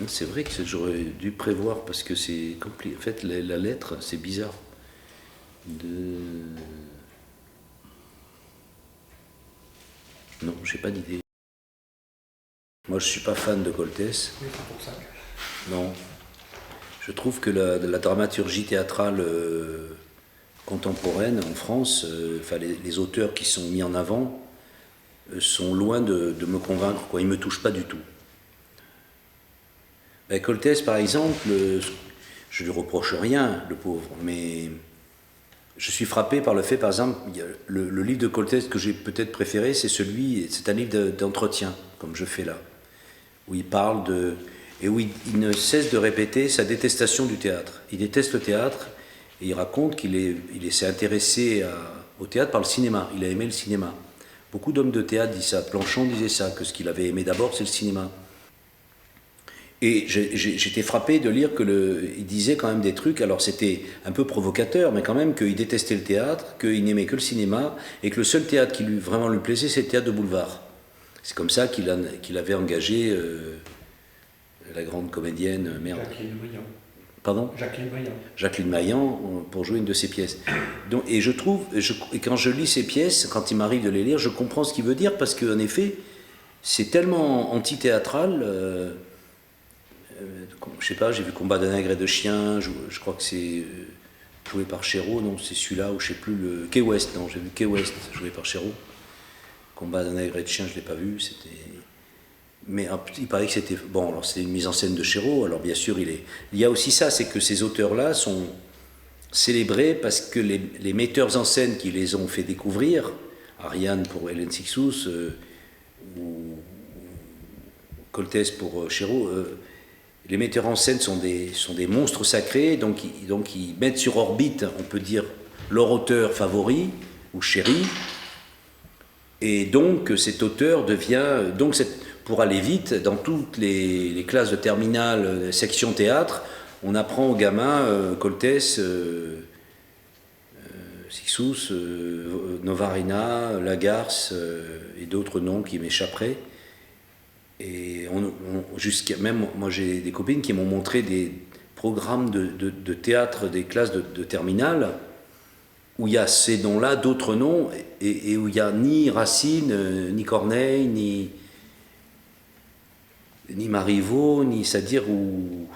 C'est vrai que j'aurais dû prévoir parce que c'est compliqué. En fait, la lettre, c'est bizarre. De... Non, j'ai pas d'idée. Moi, je suis pas fan de Coltès. Oui, c'est pour ça. Non. Je trouve que la dramaturgie théâtrale contemporaine en France, enfin les auteurs qui sont mis en avant, sont loin de me convaincre, quoi. Ils me touchent pas du tout. Ben, Coltès, par exemple, je lui reproche rien, le pauvre, mais je suis frappé par le fait, par exemple, le livre de Coltès que j'ai peut-être préféré, c'est un livre d'entretien, comme je fais là, où il parle de... et où il ne cesse de répéter sa détestation du théâtre. Il déteste le théâtre, et il raconte qu'il s'est intéressé au théâtre par le cinéma, il a aimé le cinéma. Beaucoup d'hommes de théâtre disent ça, Planchon disait ça, que ce qu'il avait aimé d'abord, c'est le cinéma. Et j'étais frappé de lire il disait quand même des trucs, alors c'était un peu provocateur, mais quand même qu'il détestait le théâtre, qu'il n'aimait que le cinéma, et que le seul théâtre qui vraiment lui plaisait, c'est le théâtre de boulevard. C'est comme ça qu'il avait engagé la grande comédienne, merde. Jacqueline Briand. Pardon ? Jacqueline Briand. Jacqueline Maillan pour jouer une de ses pièces. Donc, et je trouve, et quand je lis ses pièces, quand il m'arrive de les lire, je comprends ce qu'il veut dire, parce qu'en effet, c'est tellement anti-théâtral. Je sais pas, j'ai vu Combat d'un nègre et de chien, je crois que c'est joué par Chéreau, non, c'est celui-là, ou je sais plus, le Key West, non, j'ai vu Key West joué par Chéreau. Combat d'un nègre et de chien, je l'ai pas vu, c'était... Mais il paraît que c'était... Bon, alors c'est une mise en scène de Chéreau, alors bien sûr, il y a aussi ça, c'est que ces auteurs-là sont célébrés parce que les metteurs en scène qui les ont fait découvrir, Ariane pour Hélène Sixous, ou Coltès pour Chéreau, les metteurs en scène sont des monstres sacrés, donc ils mettent sur orbite, on peut dire, leur auteur favori ou chéri, et donc cet auteur devient, pour aller vite, dans toutes les classes de terminale, section théâtre, on apprend aux gamins Coltès, Sixous, Novarina, Lagarce et d'autres noms qui m'échapperaient. Et jusqu'à même, moi j'ai des copines qui m'ont montré des programmes de théâtre des classes de terminale où il y a ces noms-là, d'autres noms, et où il n'y a ni Racine, ni Corneille, ni Marivaux, c'est-à-dire où...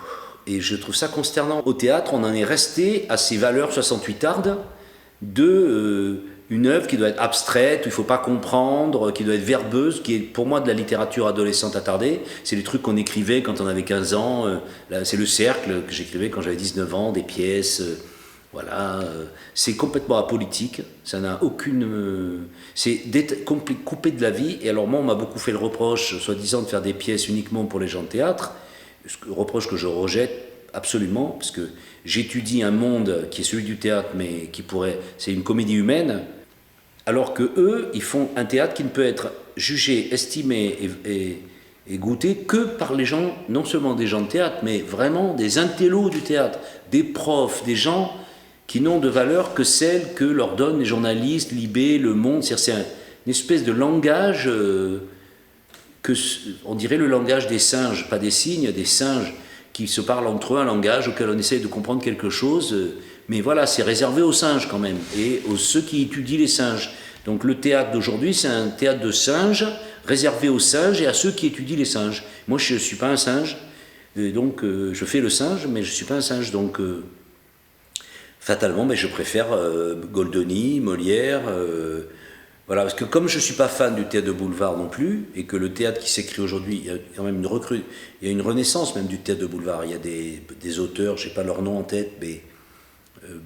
Et je trouve ça consternant. Au théâtre, on en est resté à ces valeurs 68ardes de une œuvre qui doit être abstraite, où il ne faut pas comprendre, qui doit être verbeuse, qui est pour moi de la littérature adolescente attardée. C'est les trucs qu'on écrivait quand on avait 15 ans. C'est le cercle que j'écrivais quand j'avais 19 ans, des pièces. Voilà. C'est complètement apolitique. Ça n'a aucune... c'est coupé de la vie. Et alors moi, on m'a beaucoup fait le reproche, soi-disant, de faire des pièces uniquement pour les gens de théâtre. Reproche que je rejette absolument, parce que j'étudie un monde qui est celui du théâtre, mais qui pourrait... C'est une comédie humaine, alors que eux, ils font un théâtre qui ne peut être jugé, estimé et goûté que par les gens, non seulement des gens de théâtre, mais vraiment des intellos du théâtre, des profs, des gens qui n'ont de valeur que celle que leur donnent les journalistes, Libé, Le Monde. C'est une espèce de langage on dirait le langage des singes, pas des cygnes, des singes qui se parlent entre eux, un langage auquel on essaye de comprendre quelque chose, mais voilà, c'est réservé aux singes quand même, et aux ceux qui étudient les singes. Donc le théâtre d'aujourd'hui, c'est un théâtre de singes, réservé aux singes et à ceux qui étudient les singes. Moi, je ne suis pas un singe, donc je fais le singe, mais je ne suis pas un singe, donc fatalement, mais je préfère Goldoni, Molière... voilà, parce que comme je ne suis pas fan du théâtre de boulevard non plus, et que le théâtre qui s'écrit aujourd'hui, il y a quand même il y a une renaissance même du théâtre de boulevard. Il y a des auteurs, je n'ai pas leur nom en tête, mais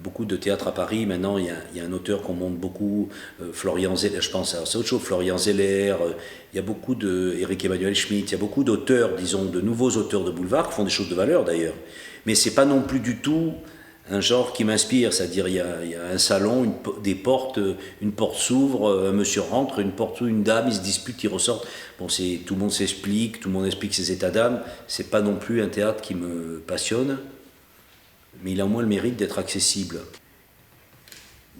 beaucoup de théâtre à Paris. Maintenant, il y a un auteur qu'on monte beaucoup, Florian Zeller, je pense, c'est autre chose, Florian Zeller, il y a beaucoup Éric Emmanuel Schmitt, il y a beaucoup d'auteurs, disons, de nouveaux auteurs de boulevard qui font des choses de valeur d'ailleurs. Mais ce n'est pas non plus du tout un genre qui m'inspire, c'est-à-dire il y a un salon, des portes, une porte s'ouvre, un monsieur rentre, une porte s'ouvre, une dame, ils se disputent, ils ressortent. Bon, tout le monde s'explique, tout le monde explique ses états d'âme. C'est pas non plus un théâtre qui me passionne, mais il a au moins le mérite d'être accessible.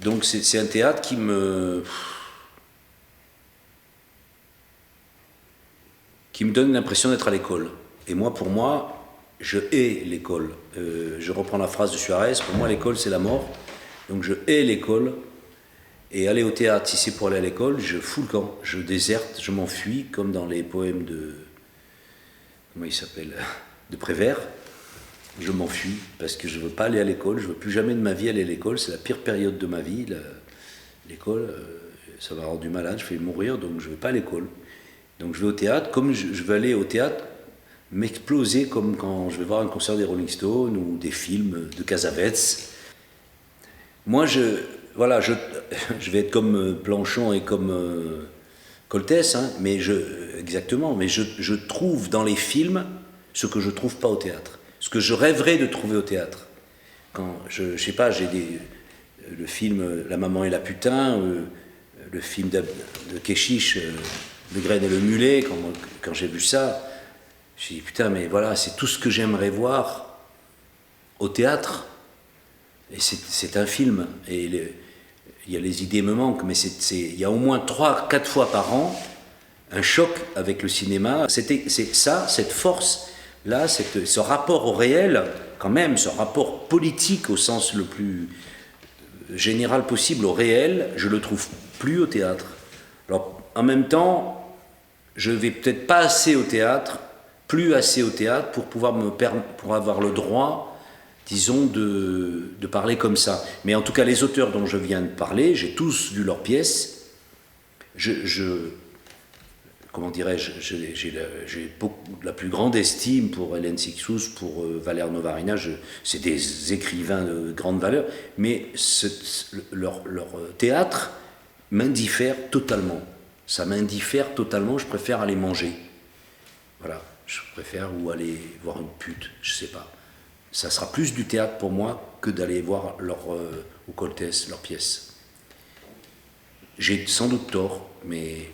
Donc c'est un théâtre qui me donne l'impression d'être à l'école. Et moi, pour moi, je hais l'école. Je reprends la phrase de Suarez, pour moi l'école c'est la mort, donc je hais l'école. Et aller au théâtre, si c'est pour aller à l'école, je fous le camp, je déserte, je m'enfuis, comme dans les poèmes de... Comment il s'appelle, de Prévert. Je m'enfuis parce que je ne veux pas aller à l'école, je ne veux plus jamais de ma vie aller à l'école, c'est la pire période de ma vie, l'école, ça m'a rendu malade, je vais mourir, donc je ne vais pas à l'école. Donc je vais au théâtre, comme je veux aller au théâtre, m'exploser comme quand je vais voir un concert des Rolling Stones ou des films de Cassavetes. Moi, voilà, je vais être comme Planchon et comme Coltès, hein, exactement, mais je trouve dans les films ce que je ne trouve pas au théâtre, ce que je rêverais de trouver au théâtre. Quand je sais pas, le film La maman et la putain, le film de Keshish, Le Graine et le Mulet, quand j'ai vu ça, j'ai dit putain, mais voilà, c'est tout ce que j'aimerais voir au théâtre. Et c'est un film. Et il y a les idées me manquent, mais il y a au moins 3-4 fois par an un choc avec le cinéma. C'est ça, cette force-là, ce rapport au réel, quand même, ce rapport politique au sens le plus général possible au réel, je le trouve plus au théâtre. Alors, en même temps, je vais peut-être pas assez au théâtre, plus assez au théâtre pour pour avoir le droit, disons, de parler comme ça. Mais en tout cas, les auteurs dont je viens de parler, j'ai tous vu leurs pièces. Comment dirais-je, j'ai la plus grande estime pour Hélène Cixous, pour Valère Novarina, c'est des écrivains de grande valeur, mais leur théâtre m'indiffère totalement. Ça m'indiffère totalement, je préfère aller manger. Voilà, je préfère ou aller voir une pute, je sais pas. Ça sera plus du théâtre pour moi que d'aller voir au Coltès, leurs pièces. J'ai sans doute tort, mais